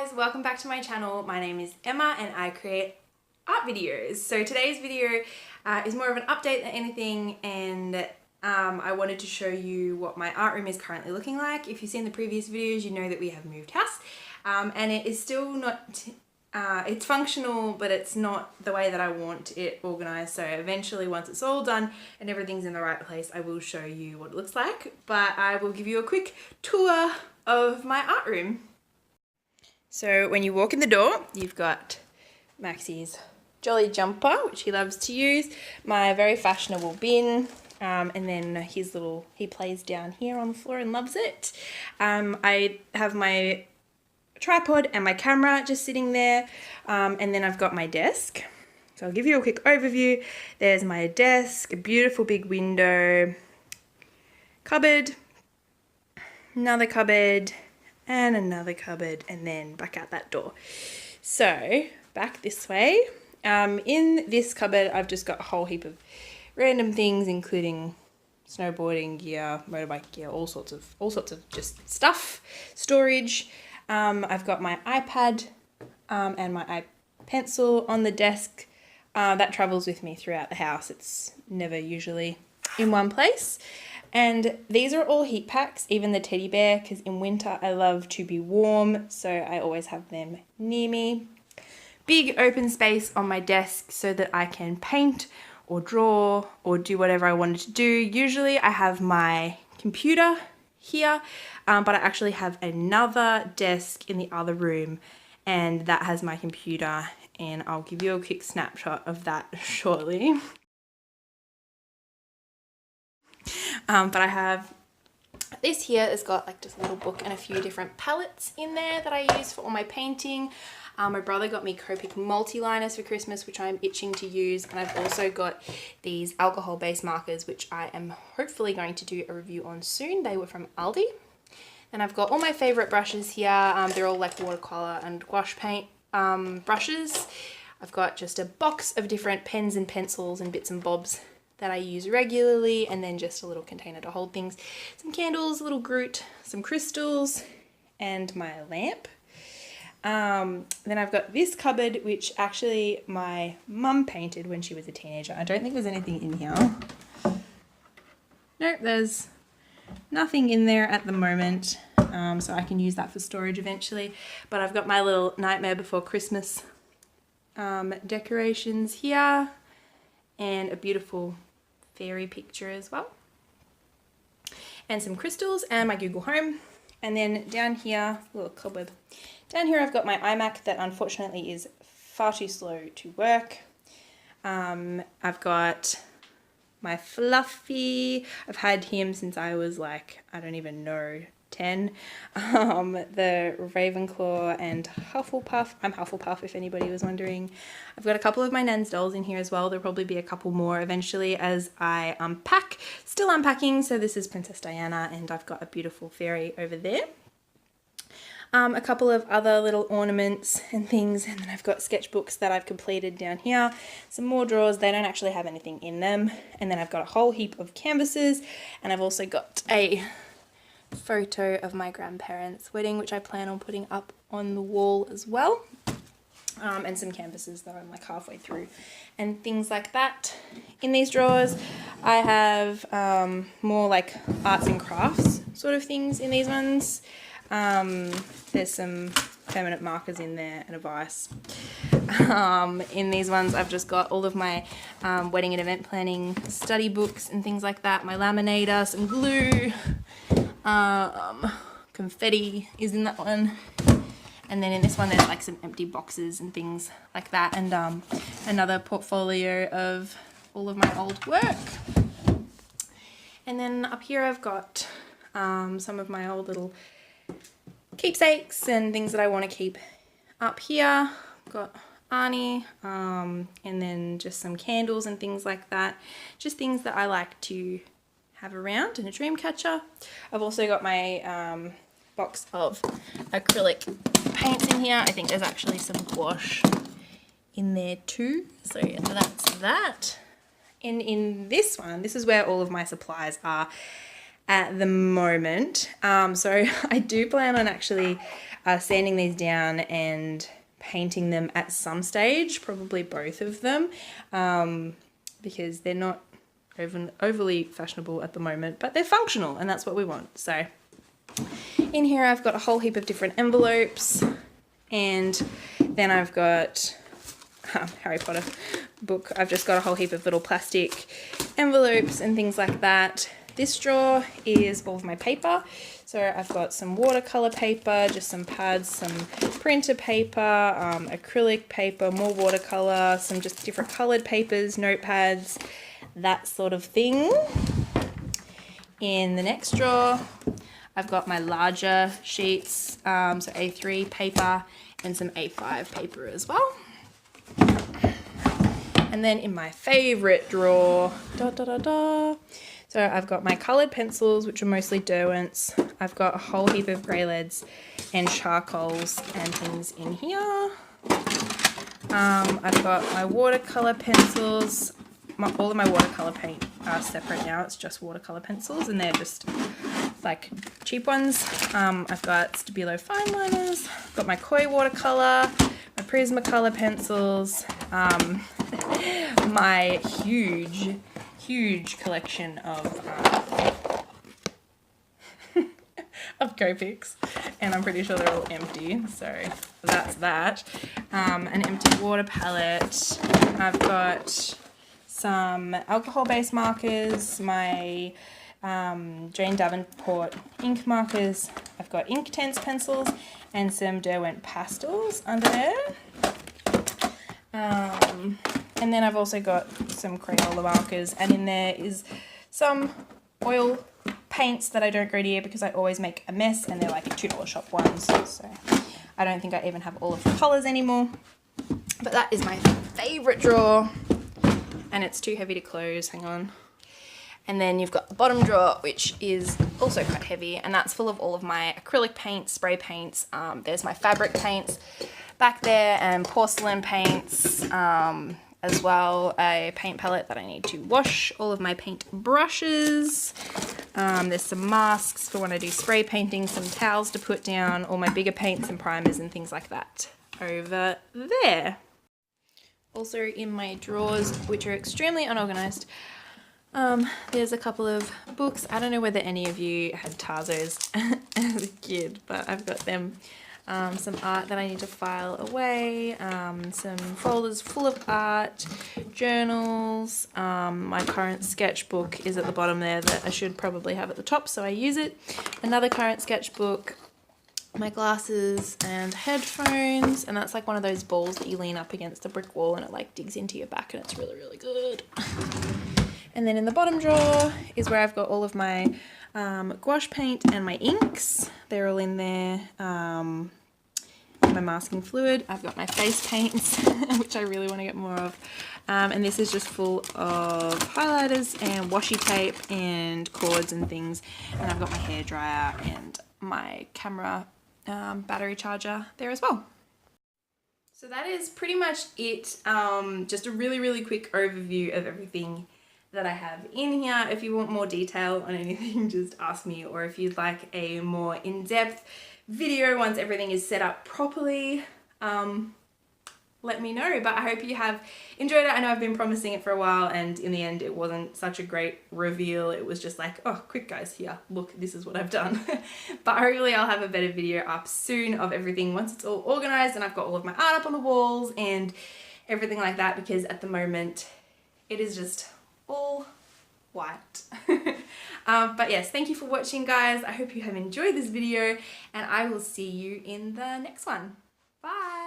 guys, welcome back to my channel. My name is Emma and I create art videos. So today's video is more of an update than anything, and I wanted to show you what my art room is currently looking like. If you've seen the previous videos, you know that we have moved house and it is still not, it's functional, but it's not the way that I want it organized. So eventually, once it's all done and everything's in the right place, I will show you what it looks like, but I will give you a quick tour of my art room. So when you walk in the door, you've got Maxie's jolly jumper, which he loves to use, my very fashionable bin, and then he plays down here on the floor and loves it. I have my tripod and my camera just sitting there, and then I've got my desk. So I'll give you a quick overview. There's my desk, a beautiful big window, cupboard, another cupboard, and another cupboard, and then back out that door. So back this way, in this cupboard I've just got a whole heap of random things, including snowboarding gear, motorbike gear, all sorts of just stuff, storage. I've got my iPad and my pencil on the desk. That travels with me throughout the house. It's never usually in one place. And these are all heat packs, even the teddy bear, because in winter I love to be warm, so I always have them near me. Big open space on my desk so that I can paint or draw or do whatever I wanted to do. Usually I have my computer here, but I actually have another desk in the other room, and that has my computer, and I'll give you a quick snapshot of that shortly. But I have this here. It's got like just a little book and a few different palettes in there that I use for all my painting. My brother got me Copic multi-liners for Christmas, which I'm itching to use, and I've also got these alcohol-based markers, which I am hopefully going to do a review on soon. They were from Aldi. And I've got all my favourite brushes here. They're all like watercolour and gouache paint brushes. I've got just a box of different pens and pencils and bits and bobs that I use regularly, and then just a little container to hold things. Some candles, a little Groot, some crystals, and my lamp. Then I've got this cupboard, which actually my mum painted when she was a teenager. I don't think there's anything in here. Nope, there's nothing in there at the moment, so I can use that for storage eventually. But I've got my little Nightmare Before Christmas decorations here, and a beautiful fairy picture as well, and some crystals, and my Google Home. And then down here, a little cobweb. Down here I've got my iMac that unfortunately is far too slow to work. I've got my Fluffy. I've had him since I was like, I don't even know, 10. The Ravenclaw and Hufflepuff. I'm Hufflepuff, if anybody was wondering. I've got a couple of my Nan's dolls in here as well. There'll probably be a couple more eventually as I unpack. Still unpacking. So this is Princess Diana, and I've got a beautiful fairy over there. A couple of other little ornaments and things, and then I've got sketchbooks that I've completed down here. Some more drawers. They don't actually have anything in them. And then I've got a whole heap of canvases, and I've also got a photo of my grandparents' wedding, which I plan on putting up on the wall as well, and some canvases that I'm like halfway through and things like that. In these drawers I have more like arts and crafts sort of things in these ones. There's some permanent markers in there and a vise. In these ones I've just got all of my wedding and event planning study books and things like that, my laminator, some glue, confetti is in that one, and then in this one there's like some empty boxes and things like that, and another portfolio of all of my old work. And then up here I've got some of my old little keepsakes and things that I want to keep up here. I've got Arnie, and then just some candles and things like that, just things that I like to have around, and a dream catcher. I've also got my box of acrylic paints in here. I think there's actually some gouache in there too, so that's that. And in this one, this is where all of my supplies are. at the moment. So I do plan on actually sanding these down and painting them at some stage, probably both of them, because they're not overly fashionable at the moment, but they're functional and that's what we want. So in here I've got a whole heap of different envelopes, and then I've got Harry Potter book. I've just got a whole heap of little plastic envelopes and things like that. This drawer is all of my paper. So I've got some watercolor paper, just some pads, some printer paper, acrylic paper, more watercolor, some just different colored papers, notepads, that sort of thing. In the next drawer, I've got my larger sheets, so A3 paper and some A5 paper as well. And then in my favorite drawer, so I've got my coloured pencils, which are mostly Derwents. I've got a whole heap of grey leads and charcoals and things in here. I've got my watercolour pencils. All of my watercolour paint are separate now. It's just watercolour pencils, and they're just like cheap ones. I've got Stabilo fine liners. I've got my Koi watercolour, my Prismacolor pencils, my huge collection of Copics, and I'm pretty sure they're all empty, so that's that. An empty water palette. I've got some alcohol-based markers, my Jane Davenport ink markers. I've got Inktense pencils and some Derwent pastels under there. And then I've also got some Crayola markers, and in there is some oil paints that I don't go near because I always make a mess, and they're like $2 shop ones, so I don't think I even have all of the colours anymore. But that is my favourite drawer, and it's too heavy to close, hang on. And then you've got the bottom drawer, which is also quite heavy, and that's full of all of my acrylic paints, spray paints. There's my fabric paints back there, and porcelain paints, as well, a paint palette that I need to wash, all of my paint brushes. There's some masks for when I do spray painting, some towels to put down, all my bigger paints and primers and things like that over there. Also in my drawers, which are extremely unorganized, there's a couple of books. I don't know whether any of you had Tazos as a kid, but I've got them. Some art that I need to file away, some folders full of art, journals, my current sketchbook is at the bottom there that I should probably have at the top, so I use it. Another current sketchbook, my glasses and headphones, and that's like one of those balls that you lean up against a brick wall and it like digs into your back, and it's really, really good. And then in the bottom drawer is where I've got all of my gouache paint and my inks. They're all in there. My masking fluid. I've got my face paints, which I really want to get more of. And this is just full of highlighters and washi tape and cords and things. And I've got my hairdryer and my camera battery charger there as well. So that is pretty much it. Just a really, really quick overview of everything that I have in here. If you want more detail on anything, just ask me, or if you'd like a more in-depth video once everything is set up properly, let me know. But I hope you have enjoyed it. I know I've been promising it for a while, and in the end it wasn't such a great reveal. It was just like, oh, quick guys, here, look, this is what I've done. But hopefully I'll have a better video up soon of everything once it's all organized and I've got all of my art up on the walls and everything like that, because at the moment it is just all white. But yes, thank you for watching, guys. I hope you have enjoyed this video, and I will see you in the next one. Bye.